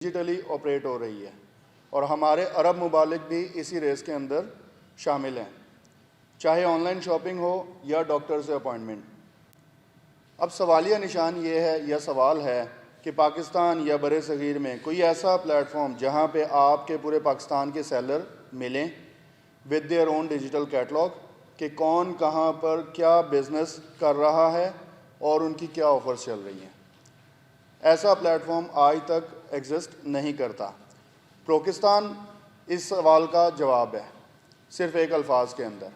Digitally operate ہو رہی ہے اور ہمارے عرب ممالک بھی اسی ریس کے اندر شامل ہیں، چاہے آن لائن شاپنگ ہو یا ڈاکٹر سے اپائنٹمنٹ۔ اب سوالیہ نشان یہ ہے یا سوال ہے کہ پاکستان یا برِ صغیر میں کوئی ایسا پلیٹ فارم جہاں پہ آپ کے پورے پاکستان کے سیلر ملیں with their own digital catalogue کہ کون کہاں پر کیا بزنس کر رہا ہے اور ان کی کیا آفرز چل رہی ہیں۔ ایسا پلیٹ فارم آج تک ایگزسٹ نہیں کرتا۔ پروکستان اس سوال کا جواب ہے صرف ایک الفاظ کے اندر۔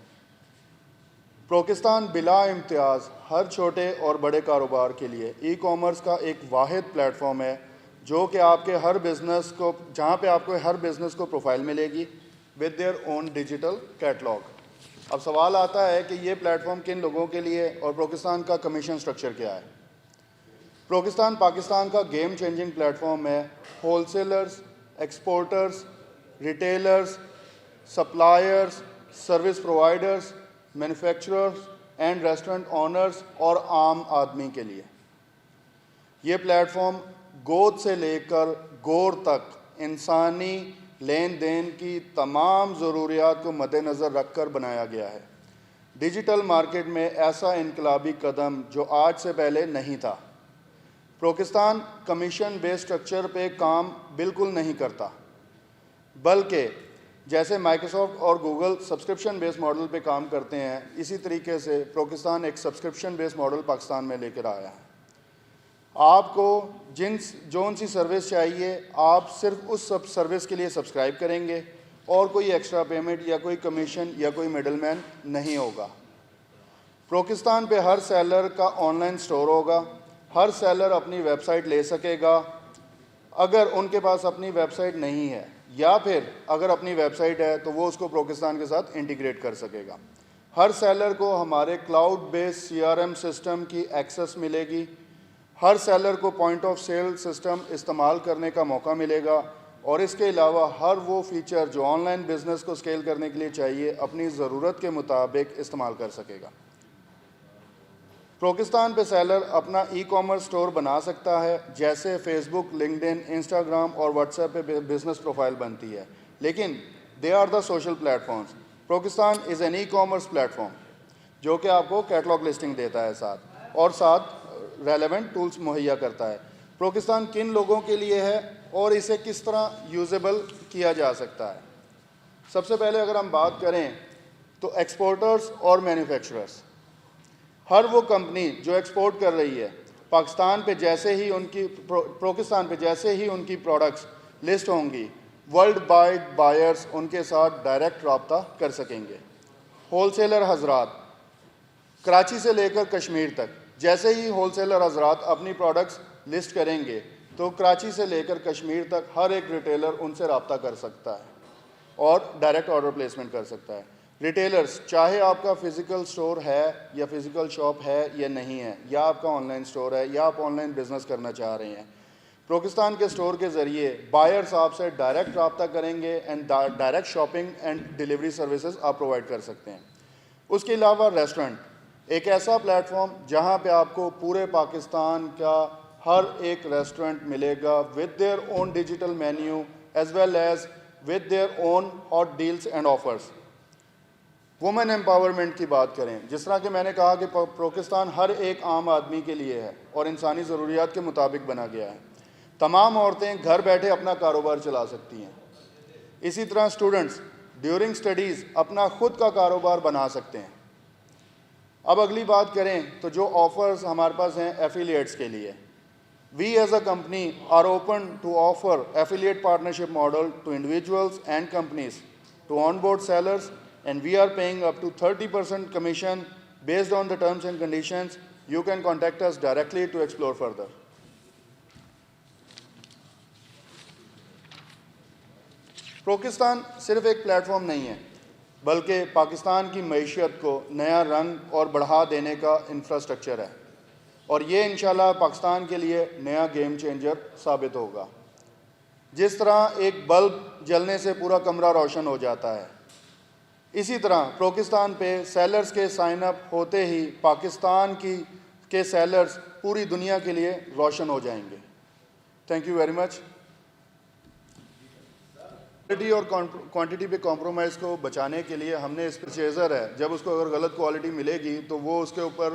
پروکستان بلا امتیاز ہر چھوٹے اور بڑے کاروبار کے لیے ای کامرس کا ایک واحد پلیٹ فارم ہے جو کہ آپ کے ہر بزنس کو جہاں پہ آپ کو ہر بزنس کو پروفائل ملے گی with their own digital catalogue. اب سوال آتا ہے کہ یہ پلیٹ فارم کن لوگوں کے لیے اور پروکستان کا کمیشن سٹرکچر کیا ہے۔ پروکستان پاکستان کا گیم چینجنگ پلیٹ فارم ہے۔ Whole sellers, exporters, retailers, suppliers, service providers, manufacturers and restaurant honours اور عام آدمی کے لیے۔ یہ پلیٹ فارم گود سے لے کر گور تک انسانی لین دین کی تمام ضروریات کو مد نظر رکھ کر بنایا گیا ہے۔ ڈیجیٹل مارکیٹ میں ایسا انقلابی قدم جو آج سے پہلے نہیں تھا۔ پروکستان کمیشن بیس سٹرکچر پہ کام بالکل نہیں کرتا، بلکہ جیسے مائیکروسافٹ اور گوگل سبسکرپشن بیس ماڈل پہ کام کرتے ہیں، اسی طریقے سے پروکستان ایک سبسکرپشن بیس ماڈل پاکستان میں لے کر آیا ہے۔ آپ کو جون سی سروس چاہیے، آپ صرف اس سروس کے لیے سبسکرائب کریں گے اور کوئی ایکسٹرا پیمنٹ یا کوئی کمیشن یا کوئی مڈل مین نہیں ہوگا۔ پروکستان پہ ہر سیلر کا آن لائن سٹور ہوگا، ہر سیلر اپنی ویب سائٹ لے سکے گا اگر ان کے پاس اپنی ویب سائٹ نہیں ہے، یا پھر اگر اپنی ویب سائٹ ہے تو وہ اس کو پروکستان کے ساتھ انٹیگریٹ کر سکے گا۔ ہر سیلر کو ہمارے کلاؤڈ بیس CRM سسٹم کی ایکسس ملے گی۔ ہر سیلر کو پوائنٹ آف سیل سسٹم استعمال کرنے کا موقع ملے گا، اور اس کے علاوہ ہر وہ فیچر جو آن لائن بزنس کو سکیل کرنے کے لیے چاہیے اپنی ضرورت کے مطابق استعمال کر سکے گا۔ پروکستان پہ سیلر اپنا ای کامرس سٹور بنا سکتا ہے جیسے Facebook, LinkedIn, Instagram اور واٹس ایپ پہ بزنس پروفائل بنتی ہے، لیکن they are the social platforms. Prokistan is an e-commerce platform جو کہ آپ کو کیٹلاگ لسٹنگ دیتا ہے ساتھ ریلیونٹ ٹولز مہیا کرتا ہے۔ پروکستان کن لوگوں کے لیے ہے اور اسے کس طرح یوزیبل کیا جا سکتا ہے۔ سب سے پہلے اگر ہم بات کریں تو ایکسپورٹرز اور مینوفیکچررز، ہر وہ کمپنی جو ایکسپورٹ کر رہی ہے پروکستان پہ جیسے ہی ان کی پروڈکٹس لسٹ ہوں گی، ورلڈ وائڈ بائرز ان کے ساتھ ڈائریکٹ رابطہ کر سکیں گے۔ ہول سیلر حضرات کراچی سے لے کر کشمیر تک، جیسے ہی ہول سیلر حضرات اپنی پروڈکٹس لسٹ کریں گے تو کراچی سے لے کر کشمیر تک ہر ایک ریٹیلر ان سے رابطہ کر سکتا ہے اور ڈائریکٹ آرڈر پلیسمنٹ کر سکتا ہے۔ ریٹیلرز، چاہے آپ کا فزیکل سٹور ہے یا فزیکل شاپ ہے یا نہیں ہے، یا آپ کا آن لائن سٹور ہے یا آپ آن لائن بزنس کرنا چاہ رہے ہیں، پروکستان کے سٹور کے ذریعے بائرز آپ سے ڈائریکٹ رابطہ کریں گے and direct shopping and delivery services آپ پرووائڈ کر سکتے ہیں۔ اس کے علاوہ ریسٹورنٹ ایک ایسا پلیٹ فارم جہاں پہ آپ کو پورے پاکستان کا ہر ایک ریسٹورنٹ ملے گا with their own digital menu as well as with their own hot deals and offers. Women empowerment کی بات کریں، جس طرح کہ میں نے کہا کہ پروکستان ہر ایک عام آدمی کے لیے ہے اور انسانی ضروریات کے مطابق بنا گیا ہے۔ تمام عورتیں گھر بیٹھے اپنا کاروبار چلا سکتی ہیں۔ اسی طرح اسٹوڈنٹس ڈیورنگ سٹڈیز اپنا خود کا کاروبار بنا سکتے ہیں۔ اب اگلی بات کریں تو جو آفرز ہمارے پاس ہیں ایفیلیٹس کے لیے، we as a company are open to offer affiliate partnership model to individuals and companies to on board sellers and we are paying up to 30% commission based on the terms and conditions. You can contact us directly to explore further. پروکستان صرف ایک plate form نہیں ہے بلکہ پاکستان کی معیشت کو نیا رنگ اور بڑھا دینے کا انفراسٹرکچر ہے، اور یہ انشاءاللہ پاکستان کے لیے نیا گیم چینجر ثابت ہوگا۔ جس طرح ایک بلب جلنے سے پورا کمرہ روشن ہو جاتا ہے، اسی طرح پروکستان پہ سیلرز کے سائن اپ ہوتے ہی پاکستان کے سیلرز پوری دنیا کے لیے روشن ہو جائیں گے۔ Thank you very much. Quality اور کوانٹٹی پہ کمپرومائز کو بچانے کے لیے ہم نے اس پرچیزر ہے جب اس کو اگر غلط کوالٹی ملے گی تو وہ اس کے اوپر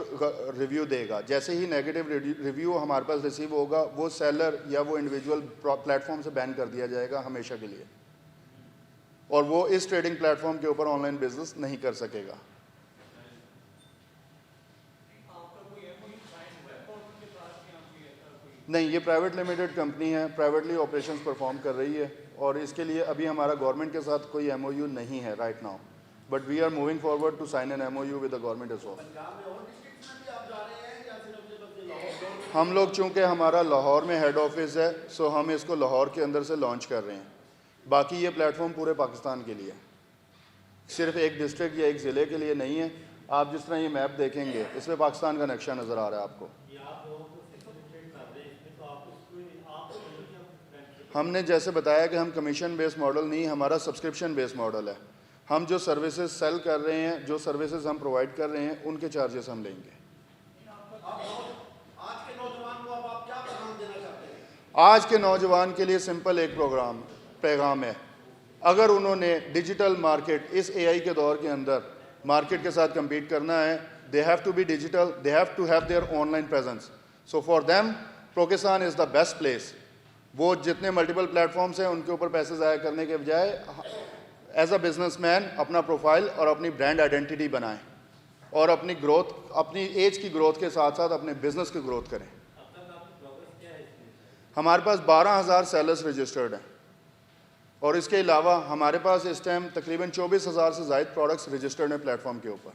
ریویو دے گا. جیسے ہی نیگیٹو ریویو ہمارے پاس ریسیو ہوگا وہ سیلر یا وہ انڈیویجول پلیٹ فارم سے بین کر دیا جائے گا ہمیشہ کے لیے, اور وہ اس ٹریڈنگ پلیٹ فارم کے اوپر آن لائن بزنس نہیں کر سکے گا. نہیں, یہ پرائیویٹ لمیٹڈ کمپنی ہے, پرائیویٹلی آپریشنز پرفارم کر رہی ہے, اور اس کے لیے ابھی ہمارا گورنمنٹ کے ساتھ کوئی ایم او یو نہیں ہے right now, but we are moving forward to sign an M O U with the government as well. ہم لوگ چونکہ ہمارا لاہور میں ہیڈ آفس ہے سو ہم اس کو لاہور کے اندر سے لانچ کر رہے ہیں. باقی یہ پلیٹ فارم پورے پاکستان کے لیے, صرف ایک ڈسٹرکٹ یا ایک ضلع کے لیے نہیں ہے. آپ جس طرح یہ میپ دیکھیں گے اس میں پاکستان کا نقشہ نظر آ رہا ہے آپ کو. ہم نے جیسے بتایا کہ ہم کمیشن بیس ماڈل نہیں, ہمارا سبسکرپشن بیس ماڈل ہے. ہم جو سروسز سیل کر رہے ہیں, جو سروسز ہم پرووائڈ کر رہے ہیں, ان کے چارجز ہم لیں گے. آج کے نوجوان کے لیے سمپل ایک پیغام ہے. اگر انہوں نے ڈیجیٹل مارکیٹ اس اے آئی کے دور کے اندر مارکیٹ کے ساتھ کمپیٹ کرنا ہے, they have to be digital, they have to have their online presence. So for them, پروکسان is the best place. وہ جتنے ملٹیپل پلیٹ فارمس ہیں ان کے اوپر پیسے ضائع کرنے کے بجائے ایز اے بزنس مین اپنا پروفائل اور اپنی برانڈ آئیڈینٹی بنائیں, اور اپنی گروتھ, اپنی ایج کی گروتھ کے ساتھ ساتھ اپنے بزنس کی گروتھ کریں. ہمارے پاس 12,000 سیلرز رجسٹرڈ ہیں, اور اس کے علاوہ ہمارے پاس اس ٹائم تقریباً 24,000 سے زائد پروڈکٹس رجسٹرڈ ہیں پلیٹ فارم کے اوپر.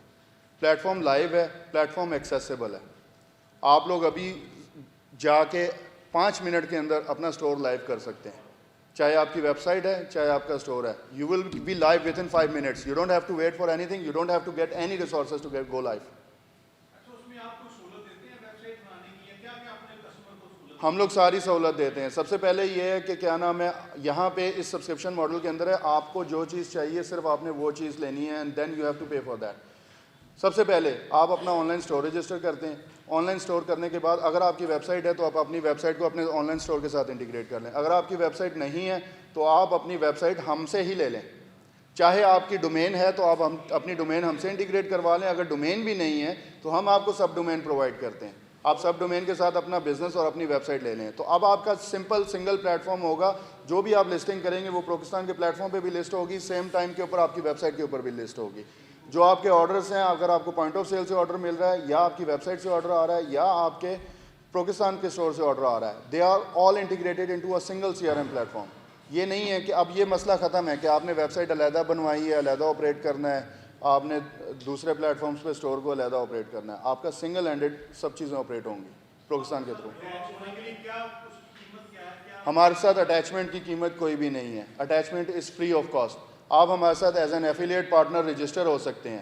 پلیٹ فارم لائیو ہے, پلیٹ فارم ایکسیسیبل ہے. آپ لوگ ابھی جا کے 5 منٹ کے اندر اپنا اسٹور لائیو کر سکتے ہیں, چاہے آپ کی ویب سائٹ ہے چاہے آپ کا اسٹور ہے. You will be live within 5 minutes. You don't have to wait for anything, you don't have to get any resources to go live. ہم لوگ ساری سہولت دیتے ہیں. سب سے پہلے یہ ہے کہ کیا نام ہے, یہاں پہ اس سبسکرپشن ماڈل کے اندر ہے آپ کو جو چیز چاہیے صرف آپ نے وہ چیز لینی ہے, and then you have to pay for that. سب سے پہلے آپ اپنا آن لائن اسٹور رجسٹر کرتے ہیں. آن لائن اسٹور کرنے کے بعد اگر آپ کی ویب سائٹ ہے تو آپ اپنی ویب سائٹ کو اپنے آن لائن اسٹور کے ساتھ انٹیگریٹ کر لیں. اگر آپ کی ویب سائٹ نہیں ہے تو آپ اپنی ویب سائٹ ہم سے ہی لے لیں. چاہے آپ کی ڈومین ہے تو آپ اپنی ڈومین ہم سے انٹیگریٹ کروا لیں. اگر ڈومین بھی نہیں ہے تو ہم آپ کو سب ڈومین پرووائڈ کرتے ہیں. آپ سب ڈومین کے ساتھ اپنا بزنس اور اپنی ویب سائٹ لے لیں. تو اب آپ کا سمپل سنگل پلیٹ فارم ہوگا, جو بھی آپ لسٹنگ کریں گے وہ پاکستان کے پلیٹ فارم پہ بھی لسٹ ہوگی, سیم ٹائم کے اوپر آپ کی ویب سائٹ کے اوپر بھی لسٹ ہوگی. جو آپ کے آرڈرس ہیں, اگر آپ کو پوائنٹ آف سیل سے آرڈر مل رہا ہے, یا آپ کی ویب سائٹ سے آرڈر آ رہا ہے, یا آپ کے پاکستان کے اسٹور سے آرڈر آ رہا ہے, they are all integrated into a single C R M platform. یہ نہیں ہے کہ اب یہ مسئلہ ختم ہے کہ آپ نے ویب سائٹ علیحدہ بنوائی ہے, علیحدہ آپریٹ کرنا ہے, آپ نے دوسرے پلیٹ فارمس پہ اسٹور کو علیحدہ آپریٹ کرنا ہے. آپ کا سنگل ہینڈڈ سب چیزیں آپریٹ ہوں گی پاکستان کے تھرو. ہمارے ساتھ اٹیچمنٹ کی قیمت کوئی بھی نہیں ہے. Attachment is free of cost. آپ ہمارے ساتھ as an affiliate partner register ہو سکتے ہیں.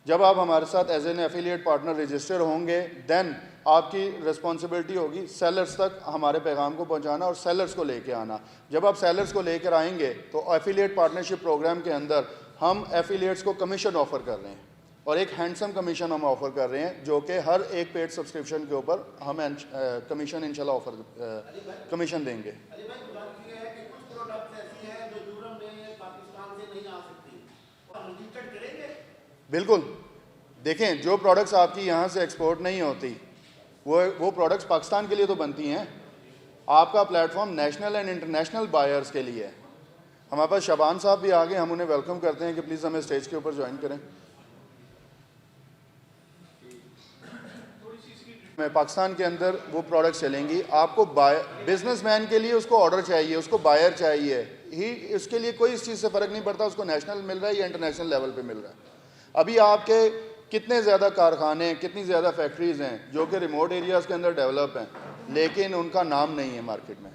جب آپ ہمارے ساتھ as an affiliate partner register ہوں گے دین آپ کی رسپانسبلٹی ہوگی سیلرز تک ہمارے پیغام کو پہنچانا اور سیلرز کو لے کے آنا. جب آپ سیلرز کو لے کر آئیں گے تو ایفیلیٹ پارٹنرشپ پروگرام کے اندر ہم ایفیلیٹس کو کمیشن آفر کر رہے ہیں, اور ایک ہینڈسم کمیشن ہم آفر کر رہے ہیں, جو کہ ہر ایک پیڈ سبسکرپشن کے اوپر ہم کمیشن انشاءاللہ آفر کمیشن دیں گے. بالکل. دیکھیں, جو پروڈکٹس آپ کی یہاں سے ایکسپورٹ نہیں ہوتی وہ پروڈکٹس پاکستان کے لیے تو بنتی ہیں. آپ کا plate form national and international buyers کے لیے ہے. ہمارے پاس شبان صاحب بھی آگے, ہم انہیں ویلکم کرتے ہیں کہ پلیز ہمیں اسٹیج کے اوپر جوائن کریں. میں پاکستان کے اندر وہ پروڈکٹس چلیں گی. آپ کو بزنس مین کے لیے اس کو آرڈر چاہیے, اس کو بائر چاہیے, اس کے لیے کوئی اس چیز سے فرق نہیں پڑتا اس کو نیشنل مل رہا ہے یا انٹرنیشنل لیول پہ مل رہا ہے. ابھی آپ کے کتنے زیادہ کارخانے, کتنی زیادہ فیکٹریز ہیں جو کہ ریموٹ ایریاز کے اندر ڈیولپ ہیں, لیکن ان کا نام نہیں ہے مارکیٹ میں.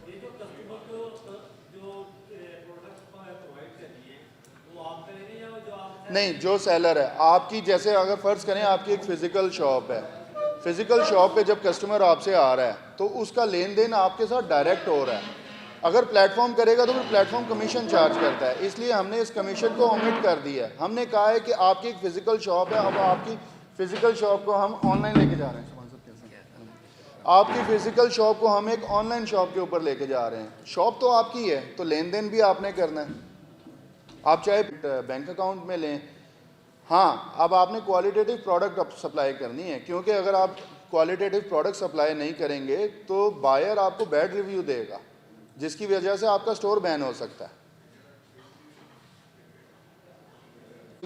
نہیں, جو سیلر ہے آپ کی, جیسے اگر فرض کریں آپ کی ایک فزیکل شاپ ہے, فزیکل شاپ پہ جب کسٹمر آپ سے آ رہا ہے تو اس کا لین دین آپ کے ساتھ ڈائریکٹ ہو رہا ہے. اگر پلیٹ فارم کرے گا تو پھر پلیٹ فارم کمیشن چارج کرتا ہے, اس لیے ہم نے اس کمیشن کو اومٹ کر دیا ہے. ہم نے کہا ہے کہ آپ کی ایک فزیکل شاپ ہے, اب آپ کی فزیکل شاپ کو ہم آن لائن لے کے جا رہے ہیں. آپ کی فزیکل شاپ کو ہم ایک آن لائن شاپ کے اوپر لے کے جا رہے ہیں. شاپ تو آپ کی ہے تو لین دین بھی آپ نے کرنا ہے. آپ چاہے بینک اکاؤنٹ میں لیں. ہاں اب آپ نے کوالٹیٹیو پروڈکٹ سپلائی کرنی ہے, کیونکہ اگر آپ کوالٹیٹیو پروڈکٹ سپلائی نہیں کریں گے تو بائر آپ کو بیڈ ریویو دے گا, جس کی وجہ سے آپ کا سٹور بین ہو سکتا ہے.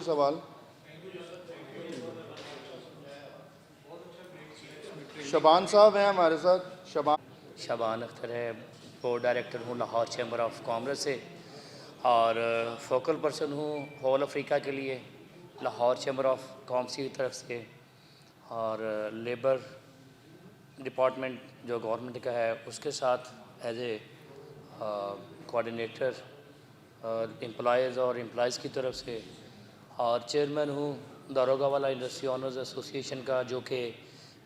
سوال شبان صاحب ہیں ہمارے ساتھ. شبان اختر ہے, بورڈ ڈائریکٹر ہوں لاہور چیمبر آف کامرس سے, اور فوکل پرسن ہوں ہول افریقہ کے لیے لاہور چیمبر آف کامرس کی طرف سے, اور لیبر ڈپارٹمنٹ جو گورنمنٹ کا ہے اس کے ساتھ ایز اے کوآرڈینیٹر امپلائیز اور امپلائیز کی طرف سے, اور چیئرمین ہوں داروگہ والا انڈسٹری آنرز ایسوسی ایشن کا, جو کہ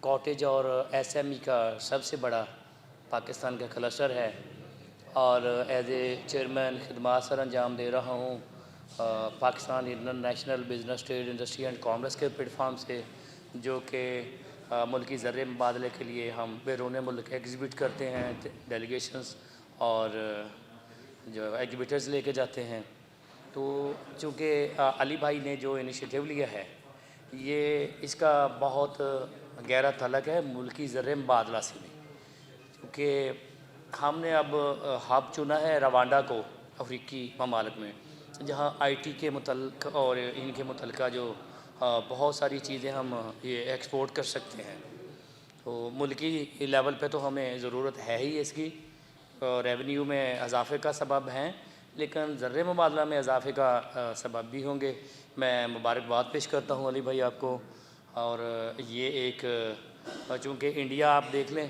کاٹیج اور ایس ایم ای کا سب سے بڑا پاکستان کا کلسٹر ہے, اور ایز اے چیئرمین خدمات سر انجام دے رہا ہوں Pakistan international business trade industry and commerce کے پلیٹ فارم سے, جو کہ ملکی زر مبادلے کے لیے ہم بیرون ملک ایگزیبٹ کرتے ہیں, ڈیلیگیشنز اور جو ایگزیبٹرز لے کے جاتے ہیں. تو چونکہ علی بھائی نے جو انیشیٹو لیا ہے یہ اس کا بہت گہرا تعلق ہے ملکی زر مبادلہ سے بھی, کیونکہ ہم نے اب ہب چنا ہے روانڈا کو افریقی ممالک میں, جہاں آئی ٹی کے متعلق اور ان کے متعلقہ جو بہت ساری چیزیں ہم یہ ایکسپورٹ کر سکتے ہیں. تو ملکی لیول پہ تو ہمیں ضرورت ہے ہی اس کی, ریونیو میں اضافے کا سبب ہیں, لیکن زر مبادلہ میں اضافے کا سبب بھی ہوں گے. میں مبارکباد پیش کرتا ہوں علی بھائی آپ کو, اور یہ ایک چونکہ انڈیا آپ دیکھ لیں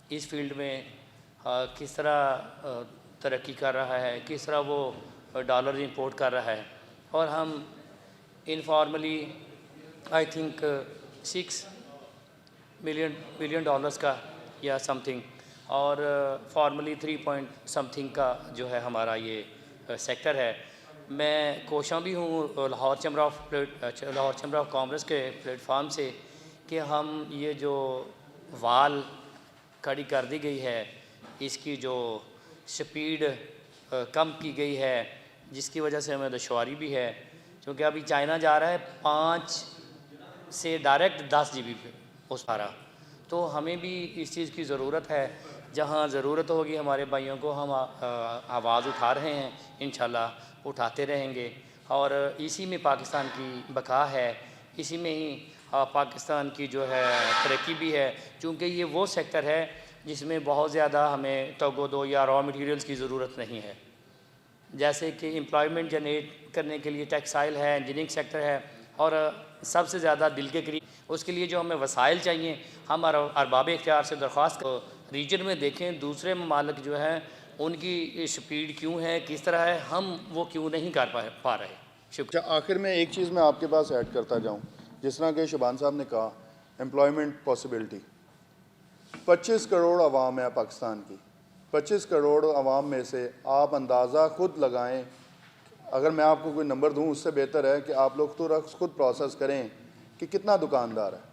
اس فیلڈ میں کس طرح ترقی کر رہا ہے, کس طرح وہ ڈالر امپورٹ کر رہا ہے, اور ہم informally I think 6 million dollars کا یا سم تھنگ, اور فارملی 3 پوائنٹ سم تھنگ کا جو ہے ہمارا یہ سیکٹر ہے. میں کوشاں بھی ہوں لاہور چیمبر آف کامرس کے پلیٹ فارم سے کہ ہم یہ جو وال کھڑی کر دی گئی ہے اس کی جو سپیڈ کم کی گئی ہے, جس کی وجہ سے ہمیں دشواری بھی ہے, کیونکہ ابھی چائنا جا رہا ہے 5 سے ڈائریکٹ 10 GB پہ اس پارا. تو ہمیں بھی اس چیز کی ضرورت ہے, جہاں ضرورت ہوگی ہمارے بھائیوں کو ہم آواز اٹھا رہے ہیں, انشاءاللہ اٹھاتے رہیں گے, اور اسی میں پاکستان کی بقا ہے, اسی میں ہی پاکستان کی جو ہے ترقی بھی ہے, چونکہ یہ وہ سیکٹر ہے جس میں بہت زیادہ ہمیں توگودو یا را مٹیریلز کی ضرورت نہیں ہے. جیسے کہ امپلائمنٹ جنریٹ کرنے کے لیے ٹیکسٹائل ہے, انجینئرنگ سیکٹر ہے, اور سب سے زیادہ دل کے قریب اس کے لیے جو ہمیں وسائل چاہیے, ہم ارباب اختیار سے درخواست ریجن میں دیکھیں دوسرے ممالک جو ہیں ان کی سپیڈ کیوں ہے, کس طرح ہے, ہم وہ کیوں نہیں کر پا رہے. شکریہ. آخر میں ایک چیز میں آپ کے پاس ایڈ کرتا جاؤں, جس طرح کہ شبان صاحب نے کہا امپلائمنٹ پاسبلٹی. 25 کروڑ عوام ہے پاکستان کی, 25 کروڑ عوام میں سے آپ اندازہ خود لگائیں, اگر میں آپ کو کوئی نمبر دوں اس سے بہتر ہے کہ آپ لوگ تو خود پروسیس کریں کہ کتنا دکاندار ہے,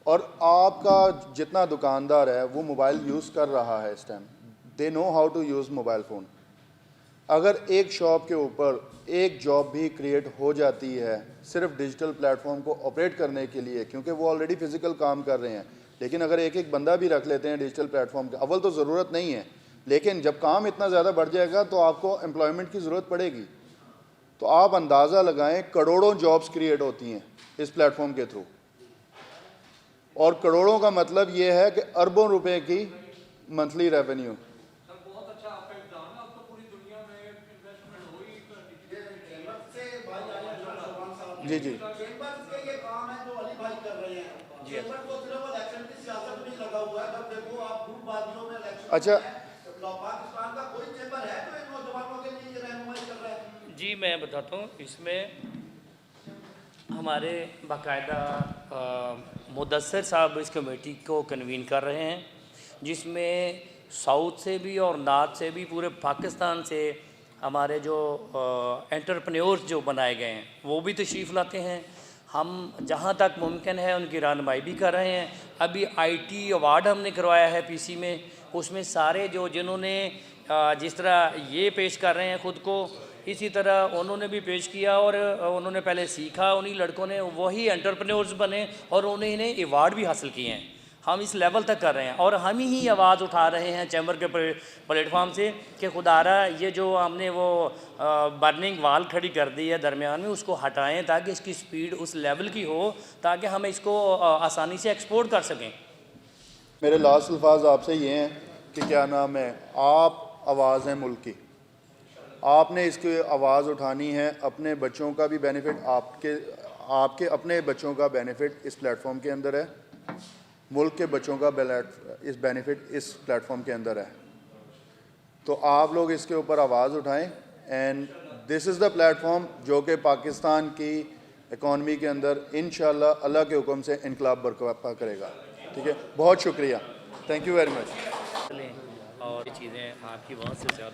اور آپ کا جتنا دکاندار ہے وہ موبائل یوز کر رہا ہے اس time, they know how to use mobile phone. اگر ایک شاپ کے اوپر ایک جاب بھی کریٹ ہو جاتی ہے صرف ڈیجیٹل پلیٹ فارم کو آپریٹ کرنے کے لیے, کیونکہ وہ آلریڈی فزیکل کام کر رہے ہیں, لیکن اگر ایک ایک بندہ بھی رکھ لیتے ہیں ڈیجیٹل پلیٹ فارم کے, اول تو ضرورت نہیں ہے, لیکن جب کام اتنا زیادہ بڑھ جائے گا تو آپ کو امپلائمنٹ کی ضرورت پڑے گی. تو آپ اندازہ لگائیں کروڑوں جابس کریٹ ہوتی ہیں اس پلیٹ فارم کے تھرو, اور کروڑوں کا مطلب یہ ہے کہ اربوں روپے کی منتھلی ریونیو. جی جی اچھا جی میں بتاتا ہوں, اس میں ہمارے باقاعدہ مدثر صاحب اس کمیٹی کو کنوین کر رہے ہیں, جس میں ساؤتھ سے بھی اور نارتھ سے بھی پورے پاکستان سے ہمارے جو انٹرپرینیورز جو بنائے گئے ہیں وہ بھی تشریف لاتے ہیں. ہم جہاں تک ممکن ہے ان کی رہنمائی بھی کر رہے ہیں. ابھی آئی ٹی ایوارڈ ہم نے کروایا ہے پی سی میں, اس میں سارے جو جنہوں نے جس طرح یہ پیش کر رہے ہیں خود کو اسی طرح انہوں نے بھی پیش کیا اور انہوں نے پہلے سیکھا, انہی لڑکوں نے وہی انٹرپرینورز بنے اور انہیں نے ایوارڈ بھی حاصل کیے ہیں. ہم اس لیول تک کر رہے ہیں اور ہم ہی آواز اٹھا رہے ہیں چیمبر کے پلیٹ فارم سے کہ خدارا یہ جو ہم نے وہ برننگ وال کھڑی کر دی ہے درمیان میں, اس کو ہٹائیں تاکہ اس کی سپیڈ اس لیول کی ہو تاکہ ہم اس کو آسانی سے ایکسپورٹ کر سکیں. میرے لاسٹ الفاظ آپ سے یہ ہیں کہ کیا نام ہے, آپ آواز ہیں ملک کی, آپ نے اس کی آواز اٹھانی ہے. اپنے بچوں کا بھی بینیفٹ, آپ کے اپنے بچوں کا بینیفٹ اس پلیٹ فارم کے اندر ہے, ملک کے بچوں کا اس بینیفٹ اس پلیٹ فارم کے اندر ہے. تو آپ لوگ اس کے اوپر آواز اٹھائیں and this is the plate form جو کہ پاکستان کی اکانومی کے اندر انشاءاللہ اللہ کے حکم سے انقلاب برپا کرے گا. ٹھیک ہے, بہت شکریہ, تھینک یو ویری مچ. اور یہ چیزیں آپ کی بہت سے زیادہ